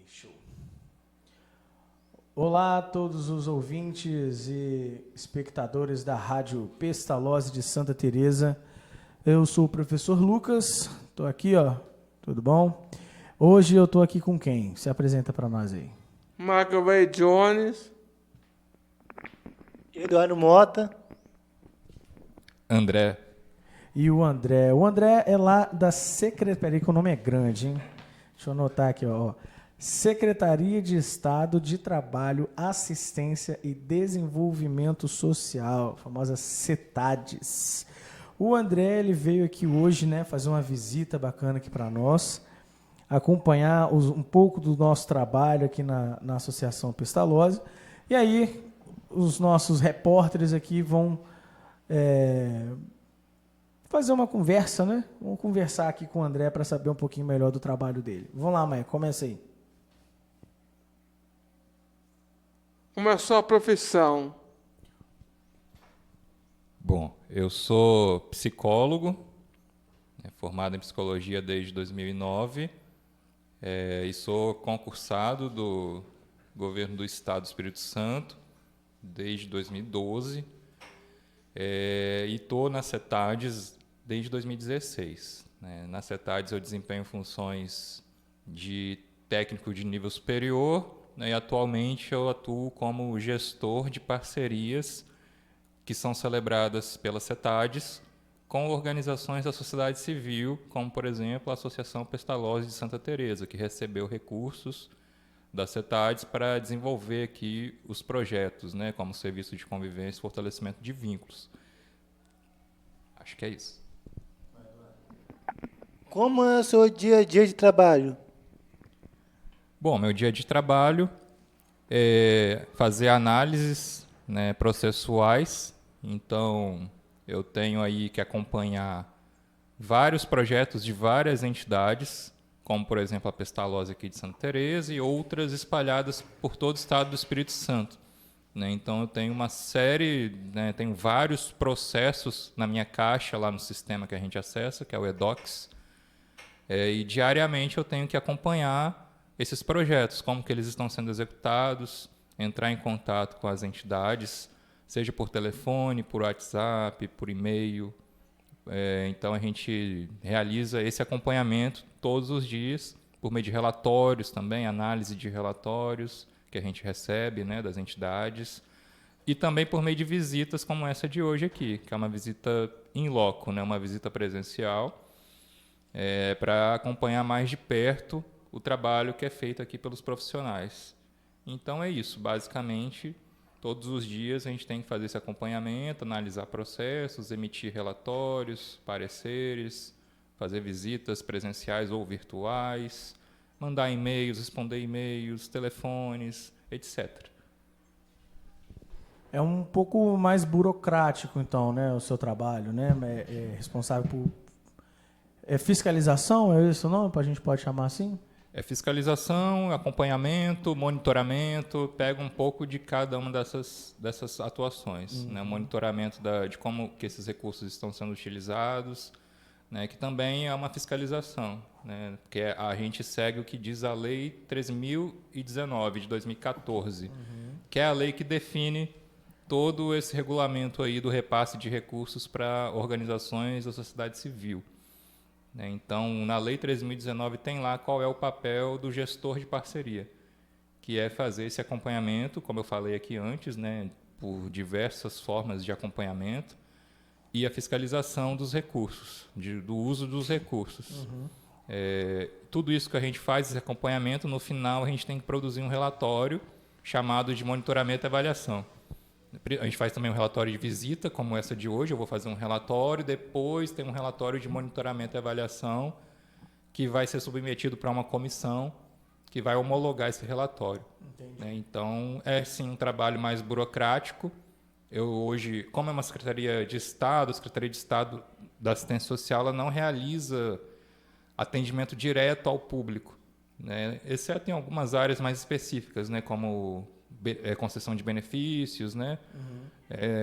Show. Olá a todos os ouvintes e espectadores da Rádio Pestalozzi de Santa Teresa. Eu sou o professor Lucas, estou aqui, ó, tudo bom? Hoje eu estou aqui com quem? Se apresenta para nós aí. Macavei Jones. Eduardo Mota. André. E o André. O André é lá da Secretaria, que o nome é grande, hein? Deixa eu anotar aqui, ó. Secretaria de Estado de Trabalho, Assistência e Desenvolvimento Social, a famosa CETADES. O André, ele veio aqui hoje, né, fazer uma visita bacana aqui para nós, acompanhar um pouco do nosso trabalho aqui na Associação Pestalozzi. E aí, os nossos repórteres aqui vão fazer uma conversa, né? Vamos conversar aqui com o André para saber um pouquinho melhor do trabalho dele. Vamos lá, Maia, começa aí. Como é a sua profissão? Bom, eu sou psicólogo, formado em psicologia desde 2009 e sou concursado do Governo do Estado do Espírito Santo desde 2012 e estou na CETADES desde 2016. Na CETADES eu desempenho funções de técnico de nível superior, e atualmente eu atuo como gestor de parcerias que são celebradas pela CETADES com organizações da sociedade civil, como, por exemplo, a Associação Pestalozzi de Santa Teresa, que recebeu recursos da CETADES para desenvolver aqui os projetos, né, como serviço de convivência e fortalecimento de vínculos. Acho que é isso. Como é o seu dia a dia de trabalho? Bom, meu dia de trabalho é fazer análises, né, processuais. Então, eu tenho aí que acompanhar vários projetos de várias entidades, como, por exemplo, a Pestalozzi aqui de Santa Teresa e outras espalhadas por todo o estado do Espírito Santo. Então, eu tenho uma série, tenho vários processos na minha caixa, lá no sistema que a gente acessa, que é o eDocs, e diariamente eu tenho que acompanhar esses projetos, como que eles estão sendo executados, entrar em contato com as entidades, seja por telefone, por WhatsApp, por e-mail. Então, a gente realiza esse acompanhamento todos os dias, por meio de relatórios também, análise de relatórios que a gente recebe, né, das entidades, e também por meio de visitas como essa de hoje aqui, que é uma visita in loco, né, uma visita presencial, para acompanhar mais de perto o trabalho que é feito aqui pelos profissionais. Então, é isso, basicamente. Todos os dias a gente tem que fazer esse acompanhamento, analisar processos, emitir relatórios, pareceres, fazer visitas presenciais ou virtuais, mandar e-mails, responder e-mails, telefones, etc. É um pouco mais burocrático, então, né, o seu trabalho, né? É responsável por fiscalização, é isso, não? A gente pode chamar assim? É fiscalização, acompanhamento, monitoramento, pega um pouco de cada uma dessas atuações. Né? Monitoramento de como que esses recursos estão sendo utilizados, né? Que também é uma fiscalização, né? Porque a gente segue o que diz a Lei 3.019, de 2014, que é a lei que define todo esse regulamento aí do repasse de recursos para organizações da sociedade civil. Então, na Lei 3.019 tem lá qual é o papel do gestor de parceria, que é fazer esse acompanhamento, como eu falei aqui antes, né, por diversas formas de acompanhamento, e a fiscalização dos recursos, do uso dos recursos. Tudo isso que a gente faz, esse acompanhamento, no final a gente tem que produzir um relatório chamado de monitoramento e avaliação. A gente faz também um relatório de visita, como essa de hoje. Eu vou fazer um relatório, depois tem um relatório de monitoramento e avaliação, que vai ser submetido para uma comissão que vai homologar esse relatório. Então, é sim um trabalho mais burocrático. Eu hoje, como é uma Secretaria de Estado, a Secretaria de Estado da Assistência Social, ela não realiza atendimento direto ao público, né? Exceto em algumas áreas mais específicas, né, como concessão de benefícios, né?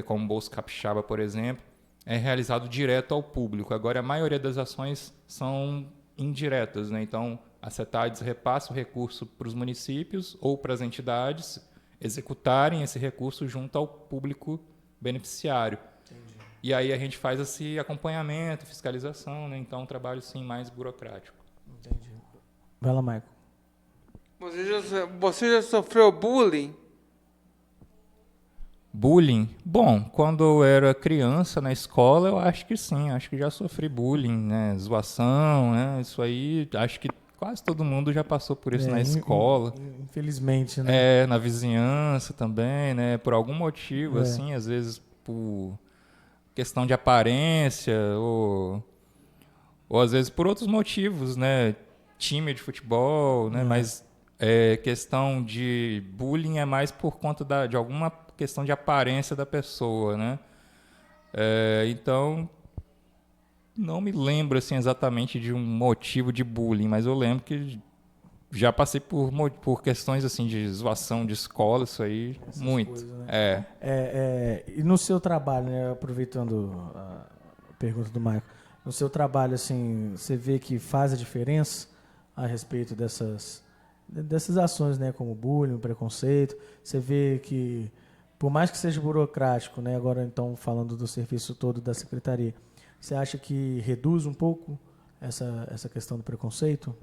Como Bolsa Capixaba, por exemplo, é realizado direto ao público. Agora, a maioria das ações são indiretas, né? Então, A CETADES repassa o recurso para os municípios ou para as entidades executarem esse recurso junto ao público beneficiário. Entendi. E aí a gente faz esse acompanhamento, fiscalização, né? Então, um trabalho, sim, mais burocrático. Entendi. Vai lá, Michael. Você já sofreu bullying? Bullying? Bom, quando eu era criança na escola, eu acho que sim, acho que já sofri bullying, né? Zoação, né? Isso aí, acho que quase todo mundo já passou por isso na escola. Infelizmente, né? Na vizinhança também, né? Por algum motivo, assim, às vezes por questão de aparência ou às vezes por outros motivos, né? Time de futebol, né? Mas questão de bullying é mais por conta de alguma questão de aparência da pessoa, né? Então, não me lembro assim, exatamente de um motivo de bullying, mas eu lembro que já passei por questões assim, de zoação de escola, isso aí, essas muito. Coisas, né? E no seu trabalho, né, aproveitando a pergunta do Michael, no seu trabalho, assim, você vê que faz a diferença a respeito dessas ações, né, como bullying, preconceito? Você vê que, por mais que seja burocrático, né, agora então falando do serviço todo da secretaria, você acha que reduz um pouco essa questão do preconceito?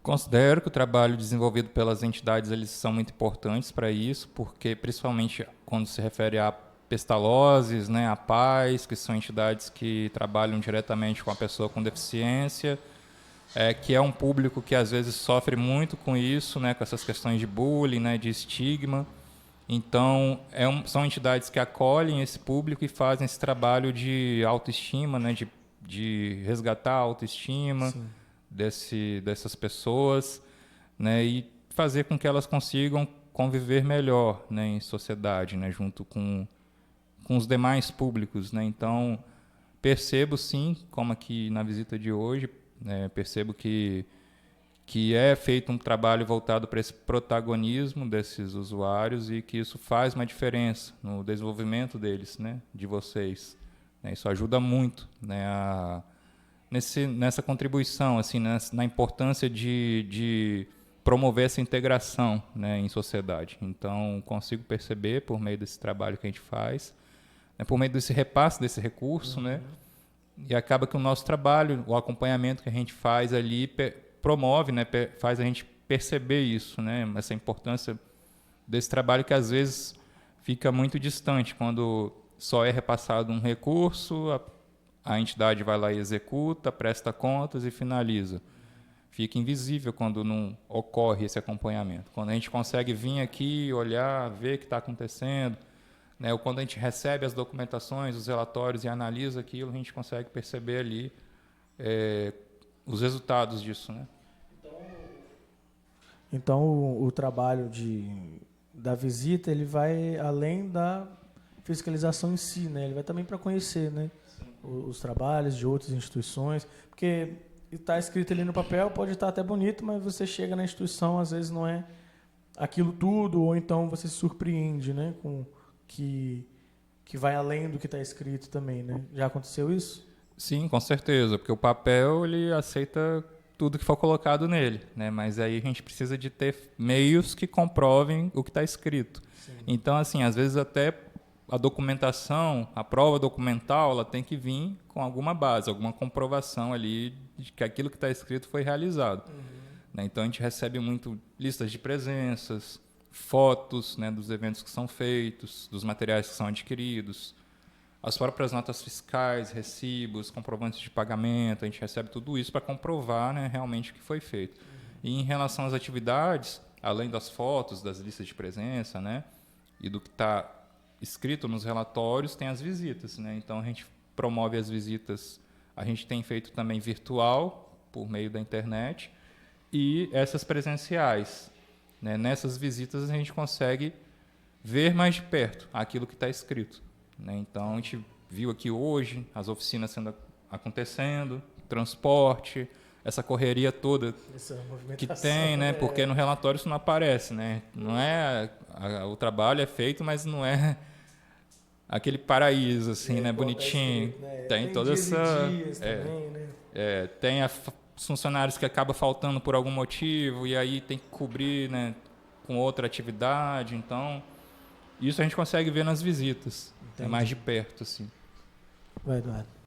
Considero que o trabalho desenvolvido pelas entidades eles são muito importantes para isso, porque principalmente quando se refere a Pestalozes, né, a PAIS, que são entidades que trabalham diretamente com a pessoa com deficiência, que é um público que às vezes sofre muito com isso, né, com essas questões de bullying, né, de estigma. Então, são entidades que acolhem esse público e fazem esse trabalho de autoestima, né, de resgatar a autoestima dessas pessoas, né, e fazer com que elas consigam conviver melhor, né, em sociedade, né, junto com os demais públicos, né. Então, percebo sim, como aqui na visita de hoje, né, percebo que é feito um trabalho voltado para esse protagonismo desses usuários e que isso faz uma diferença no desenvolvimento deles, né, de vocês. Isso ajuda muito, né, nessa contribuição, assim, na importância de promover essa integração, né, em sociedade. Então, consigo perceber, por meio desse trabalho que a gente faz, né, por meio desse repasse desse recurso, né, e acaba que o nosso trabalho, o acompanhamento que a gente faz ali, promove, né, faz a gente perceber isso, né, essa importância desse trabalho que às vezes fica muito distante quando só é repassado um recurso, a entidade vai lá e executa, presta contas e finaliza. Fica invisível quando não ocorre esse acompanhamento. Quando a gente consegue vir aqui, olhar, ver o que está acontecendo, né, ou quando a gente recebe as documentações, os relatórios e analisa aquilo, a gente consegue perceber ali os resultados disso, né? Então o trabalho da visita ele vai além da fiscalização em si, né? Ele vai também para conhecer, né, os trabalhos de outras instituições, porque está escrito ali no papel, pode estar até bonito, mas você chega na instituição, às vezes não é aquilo tudo, ou então você se surpreende, né, com que vai além do que está escrito também, né? Já aconteceu isso? Sim, com certeza, porque o papel ele aceita tudo que for colocado nele, né? Mas aí a gente precisa de ter meios que comprovem o que está escrito. Sim. Então, assim, às vezes até a documentação, a prova documental, ela tem que vir com alguma base, alguma comprovação ali de que aquilo que está escrito foi realizado. Né? Então, a gente recebe muito listas de presenças, fotos, né, dos eventos que são feitos, dos materiais que são adquiridos, as próprias notas fiscais, recibos, comprovantes de pagamento, a gente recebe tudo isso para comprovar, né, realmente o que foi feito. E em relação às atividades, além das fotos, das listas de presença, né, e do que está escrito nos relatórios, tem as visitas, né? Então, a gente promove as visitas, a gente tem feito também virtual, por meio da internet, e essas presenciais. Né? Nessas visitas, a gente consegue ver mais de perto aquilo que está escrito. Né? Então, a gente viu aqui hoje as oficinas acontecendo, transporte, essa correria toda que tem, né? Porque no relatório isso não aparece, né? Não é o trabalho é feito, mas não é aquele paraíso assim, né? Bonitinho. Escrito, né? Tem toda dias essa e dias também, né? tem os funcionários que acaba faltando por algum motivo e aí tem que cobrir, né, com outra atividade. Então, isso a gente consegue ver nas visitas, é mais de perto, assim. Vai, Eduardo.